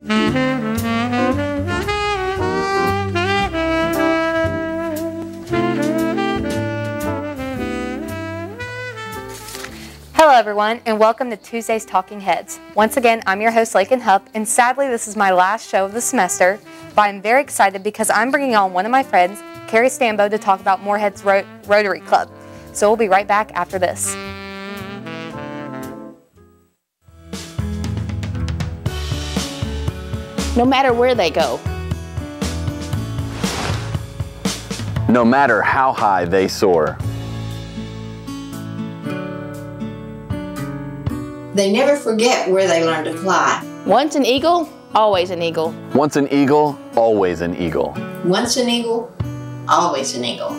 Hello everyone, and welcome to Tuesday's Talking Heads. Once again, I'm your host, Lakin Hupp, and sadly this is my last show of the semester, but I'm very excited because I'm bringing on one of my friends, Carrie Stambo, to talk about Moorhead's Rotary Club. So we'll be right back after this. No matter where they go. No matter how high they soar. They never forget where they learned to fly. Once an eagle, always an eagle. Once an eagle, always an eagle. Once an eagle, always an eagle.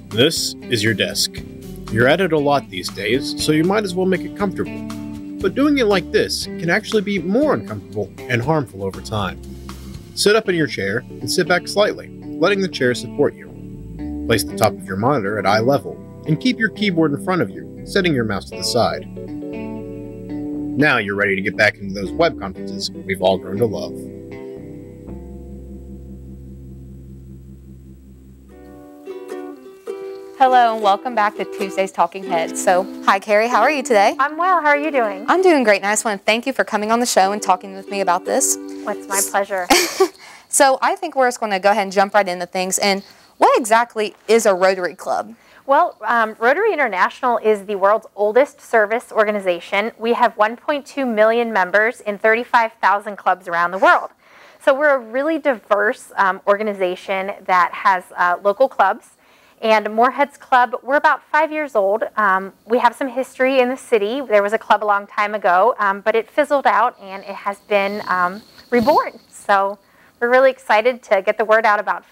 This is your desk. You're at it a lot these days, so you might as well make it comfortable. But doing it like this can actually be more uncomfortable and harmful over time. Sit up in your chair and sit back slightly, letting the chair support you. Place the top of your monitor at eye level, and keep your keyboard in front of you, setting your mouse to the side. Now you're ready to get back into those web conferences we've all grown to love. Hello and welcome back to Tuesday's Talking Heads. So, hi Carrie, how are you today? I'm well, how are you doing? I'm doing great, and I just want to thank you for coming on the show and talking with me about this. Well, it's my pleasure. So I think we're just going to go ahead and jump right into things. And what exactly is a Rotary Club? Well, Rotary International is the world's oldest service organization. We have 1.2 million members in 35,000 clubs around the world. So we're a really diverse organization that has local clubs. And Moorhead's Club, we're about 5 years old. We have some history in the city. There was a club a long time ago, but it fizzled out and it has been reborn. So we're really excited to get the word out about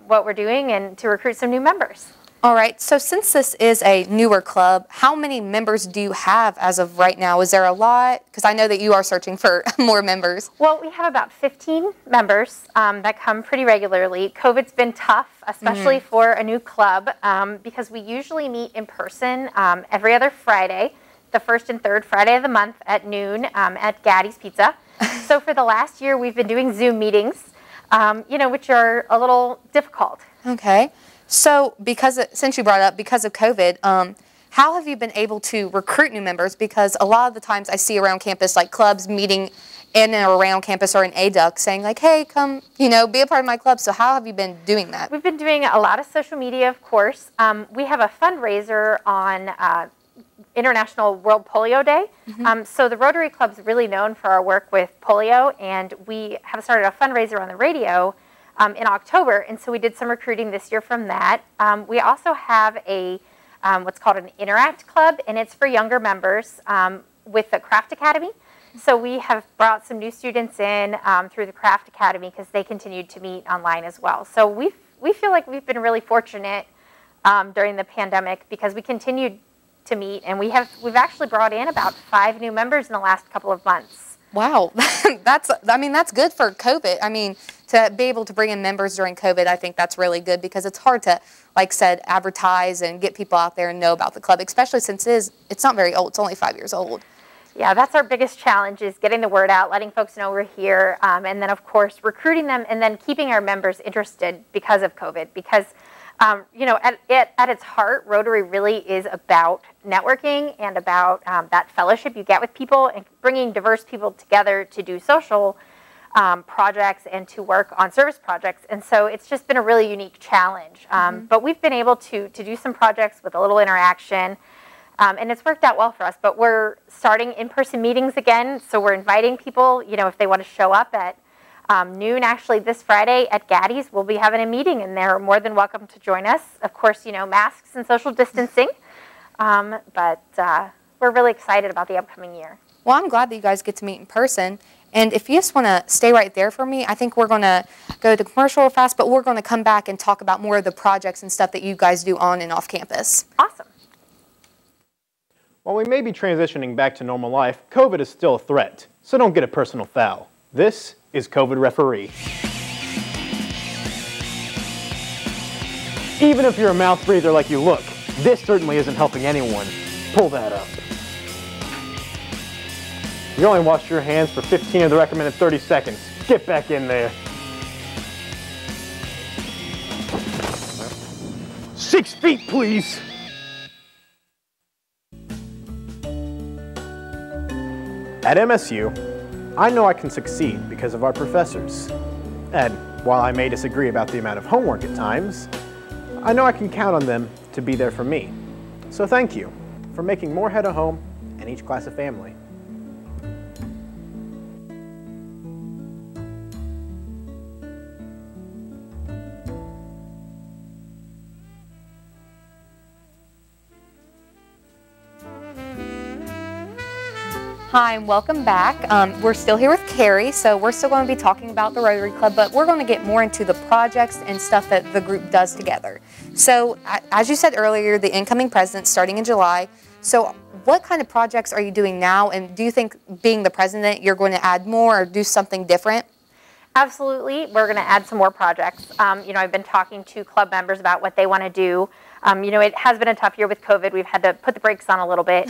what we're doing and to recruit some new members. All right, so since this is a newer club, how many members do you have as of right now? Is there a lot? Because I know that you are searching for more members. Well, we have about 15 members that come pretty regularly. COVID's been tough, especially for a new club, because we usually meet in person every other Friday, the first and third Friday of the month at noon at Gaddy's Pizza. So for the last year, we've been doing Zoom meetings, which are a little difficult. Okay. So, since you brought up, because of COVID, how have you been able to recruit new members? Because a lot of the times I see around campus, like clubs meeting in and around campus or in ADUC saying like, hey, come, be a part of my club. So how have you been doing that? We've been doing a lot of social media, of course. We have a fundraiser on International World Polio Day. So the Rotary Club's really known for our work with polio, and we have started a fundraiser on the radio in October, and so we did some recruiting this year from that. We also have a what's called an Interact Club, and it's for younger members with the Craft Academy. So we have brought some new students in through the Craft Academy because they continued to meet online as well. So we feel like we've been really fortunate during the pandemic because we continued to meet, and we've actually brought in about 5 new members in the last couple of months. Wow, that's good for COVID. I mean, to be able to bring in members during COVID, I think that's really good because it's hard to, like I said, advertise and get people out there and know about the club, especially since it's not very old. It's only 5 years old. Yeah, that's our biggest challenge is getting the word out, letting folks know we're here, and then, of course, recruiting them and then keeping our members interested because of COVID. Because, at its heart, Rotary really is about networking and about that fellowship you get with people and bringing diverse people together to do social projects and to work on service projects. And so it's just been a really unique challenge. But we've been able to do some projects with a little interaction. And it's worked out well for us, but we're starting in-person meetings again, so we're inviting people, if they want to show up at noon, actually this Friday at Gaddy's, we'll be having a meeting, and they're more than welcome to join us. Of course, masks and social distancing, but we're really excited about the upcoming year. Well, I'm glad that you guys get to meet in person, and if you just want to stay right there for me, I think we're going to go to commercial real fast, but we're going to come back and talk about more of the projects and stuff that you guys do on and off campus. Awesome. While we may be transitioning back to normal life, COVID is still a threat, so don't get a personal foul. This is COVID Referee. Even if you're a mouth breather like you look, This certainly isn't helping anyone. Pull that up. You only washed your hands for 15 of the recommended 30 seconds. Get back in there. 6 feet, please. At MSU, I know I can succeed because of our professors. And while I may disagree about the amount of homework at times, I know I can count on them to be there for me. So thank you for making more head a home and each class a family. Hi, and welcome back. We're still here with Carrie, so we're still going to be talking about the Rotary Club, but we're going to get more into the projects and stuff that the group does together. So, as you said earlier, the incoming president's starting in July. So, what kind of projects are you doing now, and do you think being the president, you're going to add more or do something different? Absolutely, we're going to add some more projects. I've been talking to club members about what they want to do. It has been a tough year with COVID. We've had to put the brakes on a little bit.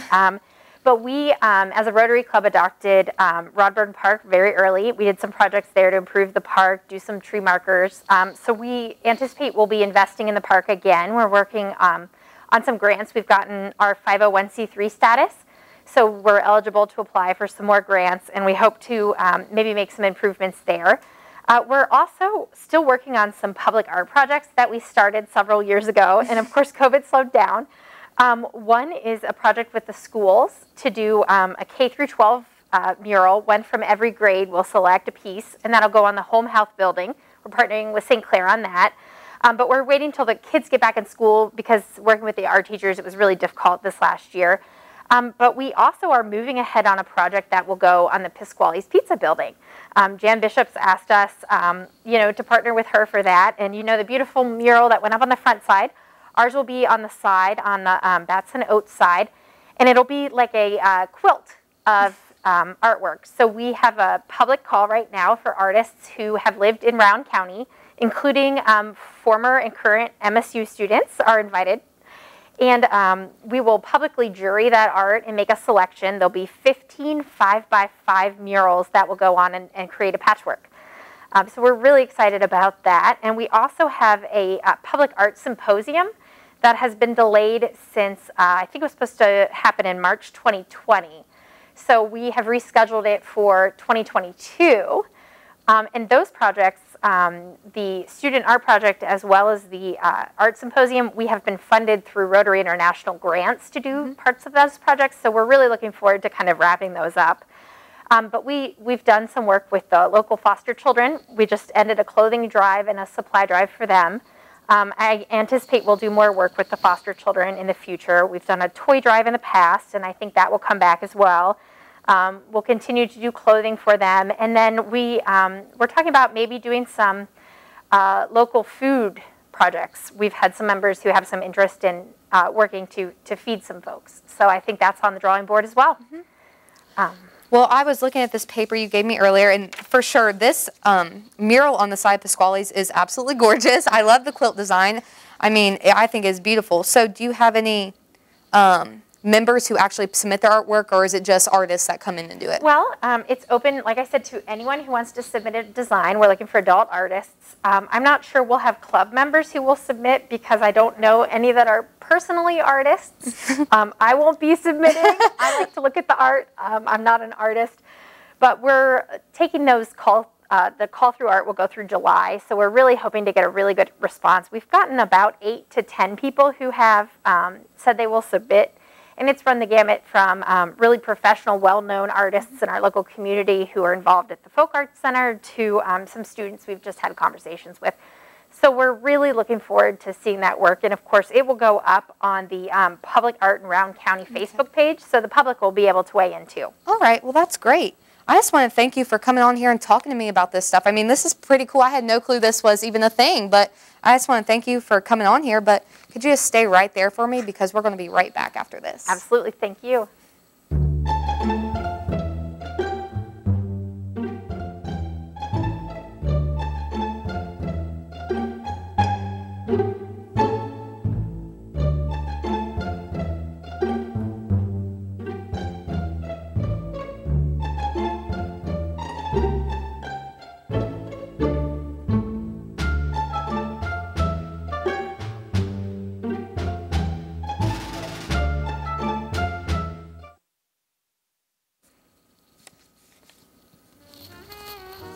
But we, as a Rotary Club, adopted Rodburn Park very early. We did some projects there to improve the park, do some tree markers. So we anticipate we'll be investing in the park again. We're working on some grants. We've gotten our 501c3 status, so we're eligible to apply for some more grants, and we hope to maybe make some improvements there. We're also still working on some public art projects that we started several years ago, and of course COVID slowed down. One is a project with the schools to do a K through 12 mural. One from every grade will select a piece, and that'll go on the home health building. We're partnering with St. Clair on that. But we're waiting until the kids get back in school because working with the art teachers, it was really difficult this last year. But we also are moving ahead on a project that will go on the Pasquale's Pizza building. Jan Bishop's asked us, to partner with her for that. And the beautiful mural that went up on the front side, ours will be on the side, on the Bats and Oats side, and it'll be like a quilt of artwork. So we have a public call right now for artists who have lived in Round County, including former and current MSU students are invited. And we will publicly jury that art and make a selection. There'll be 15 5x5 murals that will go on and create a patchwork. So we're really excited about that. And we also have a public art symposium that has been delayed since, I think it was supposed to happen in March 2020. So we have rescheduled it for 2022. And those projects, the student art project as well as the art symposium, we have been funded through Rotary International grants to do parts of those projects. So we're really looking forward to kind of wrapping those up. But we've done some work with the local foster children. We just ended a clothing drive and a supply drive for them. I anticipate we'll do more work with the foster children in the future. We've done a toy drive in the past, and I think that will come back as well. We'll continue to do clothing for them. And then we're talking about maybe doing some local food projects. We've had some members who have some interest in working to feed some folks. So I think that's on the drawing board as well. Well, I was looking at this paper you gave me earlier, and for sure, this mural on the side of Pasquale's is absolutely gorgeous. I love the quilt design. I mean, I think it's beautiful. So do you have any members who actually submit their artwork, or is it just artists that come in and do it? Well, it's open, like I said, to anyone who wants to submit a design. We're looking for adult artists. I'm not sure we'll have club members who will submit because I don't know any that are personally artists. I won't be submitting. I like to look at the art. I'm not an artist. But we're taking those the call through art will go through July, so we're really hoping to get a really good response. We've gotten about 8 to 10 people who have said they will submit. And it's run the gamut from really professional, well-known artists in our local community who are involved at the Folk Arts Center to some students we've just had conversations with. So we're really looking forward to seeing that work. And of course, it will go up on the Public Art in Round County Facebook page, so the public will be able to weigh in too. All right, well, that's great. I just want to thank you for coming on here and talking to me about this stuff. I mean, this is pretty cool. I had no clue this was even a thing, but I just want to thank you for coming on here. But could you just stay right there for me, because we're going to be right back after this. Absolutely. Thank you.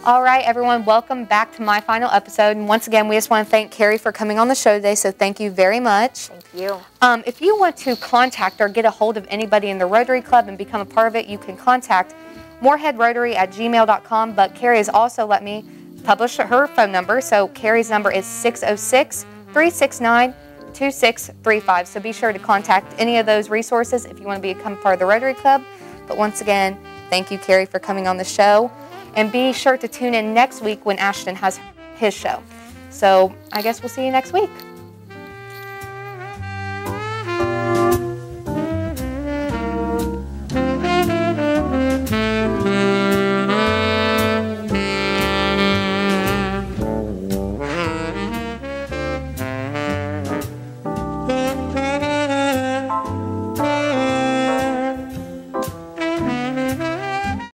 All right, everyone, welcome back to my final episode. And once again, we just want to thank Carrie for coming on the show today, so thank you very much. Thank you. If you want to contact or get a hold of anybody in the Rotary Club and become a part of it, you can contact moreheadrotary@gmail.com, but Carrie has also let me publish her phone number, so Carrie's number is 606-369-2635, so be sure to contact any of those resources if you want to become part of the Rotary Club. But once again, thank you, Carrie, for coming on the show. And be sure to tune in next week when Ashton has his show. So I guess we'll see you next week.